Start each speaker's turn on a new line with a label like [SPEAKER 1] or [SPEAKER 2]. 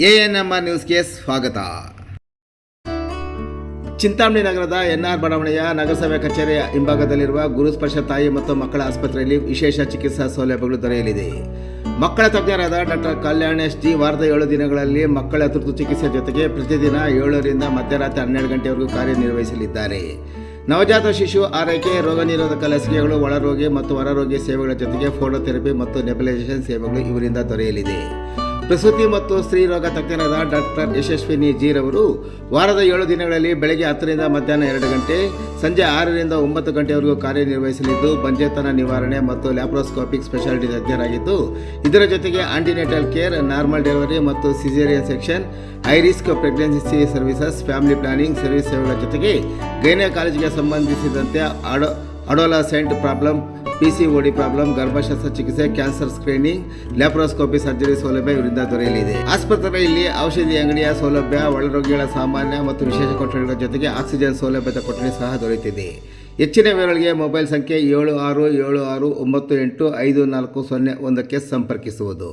[SPEAKER 1] ANMR ನ್ಯೂಸ್ಗೆ ಸ್ವಾಗತ. ಚಿಂತಾಮಣಿ ನಗರದ ಎನ್ಆರ್ ಬಡಾವಣೆಯ ನಗರಸಭೆ ಕಚೇರಿಯ ಹಿಂಭಾಗದಲ್ಲಿರುವ ಗುರುಸ್ಪರ್ಶ ತಾಯಿ ಮತ್ತು ಮಕ್ಕಳ ಆಸ್ಪತ್ರೆಯಲ್ಲಿ ವಿಶೇಷ ಚಿಕಿತ್ಸಾ ಸೌಲಭ್ಯಗಳು ದೊರೆಯಲಿದೆ. ಮಕ್ಕಳ ತಜ್ಞರಾದ ಡಾಕ್ಟರ್ ಕಲ್ಯಾಣ್ ಎಸ್ ಜಿ ವಾರದ 7 ದಿನಗಳಲ್ಲಿ ಮಕ್ಕಳ ತುರ್ತು ಚಿಕಿತ್ಸೆ ಜೊತೆಗೆ ಪ್ರತಿದಿನ 7 ರಿಂದ ಮಧ್ಯರಾತ್ರಿ 12 ಗಂಟೆವರೆಗೂ ಕಾರ್ಯನಿರ್ವಹಿಸಲಿದ್ದಾರೆ. ನವಜಾತ ಶಿಶು ಆರೈಕೆ, ರೋಗ ನಿರೋಧಕ ಲಸಿಕೆಗಳು, ಒಳರೋಗಿ ಮತ್ತು ಹೊರರೋಗಿ ಸೇವೆಗಳ ಜೊತೆಗೆ ಫೋಟೋಥೆರಪಿ ಮತ್ತು ನೆಬುಲೈಸೇಷನ್ ಸೇವೆಗಳು ಇವರಿಂದ ದೊರೆಯಲಿದೆ. ಪ್ರಸೂತಿ ಮತ್ತು ಸ್ತ್ರೀ ರೋಗ ತಜ್ಞರಾದ ಡಾಕ್ಟರ್ ಯಶಸ್ವಿನಿ ಜೀರವರು ವಾರದ 7 ದಿನಗಳಲ್ಲಿ ಬೆಳಗ್ಗೆ 10 ರಿಂದ ಮಧ್ಯಾಹ್ನ 2 ಗಂಟೆ, ಸಂಜೆ 6 ರಿಂದ 9 ಗಂಟೆವರೆಗೂ ಕಾರ್ಯನಿರ್ವಹಿಸಲಿದ್ದು ಬಂಜೆತನ ನಿವಾರಣೆ ಮತ್ತು ಲ್ಯಾಪ್ರೋಸ್ಕೋಪಿಕ್ ಸ್ಪೆಷಾಲಿಟಿ ತಜ್ಞರಾಗಿದ್ದು, ಇದರ ಜೊತೆಗೆ ಆಂಟಿನೇಟಲ್ ಕೇರ್, ನಾರ್ಮಲ್ ಡೆಲಿವರಿ ಮತ್ತು caesarean section, high risk pregnancy services, family planning service ಸೇವೆಗಳ ಜೊತೆಗೆ ಗೈನಕಾಲಜಿಗೆ ಸಂಬಂಧಿಸಿದಂತೆ ಅಡೋಲಸೆಂಟ್ ಪ್ರಾಬ್ಲಮ್, PCOD ಪ್ರಾಬ್ಲಮ್, ಗರ್ಭಶಸ್ತ್ರ ಚಿಕಿತ್ಸೆ, ಕ್ಯಾನ್ಸರ್ ಸ್ಕ್ರೀನಿಂಗ್, ಲ್ಯಾಪ್ರೋಸ್ಕೋಪಿ ಸರ್ಜರಿ ಸೌಲಭ್ಯ ಇವರಿಂದ ದೊರೆಯಲಿದೆ. ಆಸ್ಪತ್ರೆಯಲ್ಲಿ ಔಷಧಿ ಅಂಗಡಿಯ ಸೌಲಭ್ಯ, ಒಳರೋಗಿಗಳ ಸಾಮಾನ್ಯ ಮತ್ತು ವಿಶೇಷ ಕೊಠಡಿಗಳ ಜೊತೆಗೆ ಆಕ್ಸಿಜನ್ ಸೌಲಭ್ಯದ ಕೊಠಡಿ ಸಹ ದೊರೆಯುತ್ತಿದೆ. ಹೆಚ್ಚಿನ ವಿವರಗಳಿಗೆ ಮೊಬೈಲ್ ಸಂಖ್ಯೆ 7676985401ಕ್ಕೆ ಸಂಪರ್ಕಿಸುವುದು.